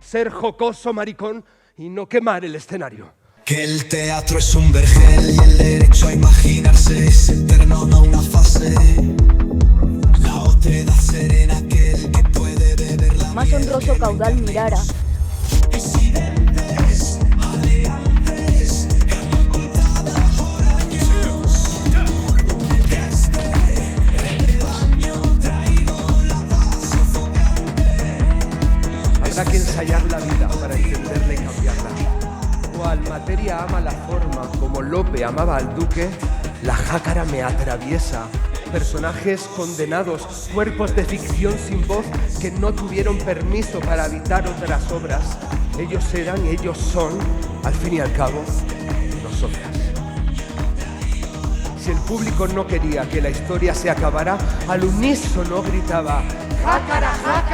ser jocoso, maricón, y no quemar el escenario. Que el teatro es un vergel y el derecho a imaginarse es eterno, no una fase. La otredad serena, aquel que puede beber la Más honroso caudal mirara. Incidentes, aleantes, carne ocultada por años. Este rebaño traigo la paz sofocante. Habrá que ensayar la vida para entenderla y cambiarla. Cual materia ama la forma, como Lope amaba al duque, la jácara me atraviesa. Personajes condenados, cuerpos de ficción sin voz que no tuvieron permiso para habitar otras obras. Ellos eran, ellos son, al fin y al cabo, nosotras. Si el público no quería que la historia se acabara, al unísono gritaba: ¡jácara, jácara!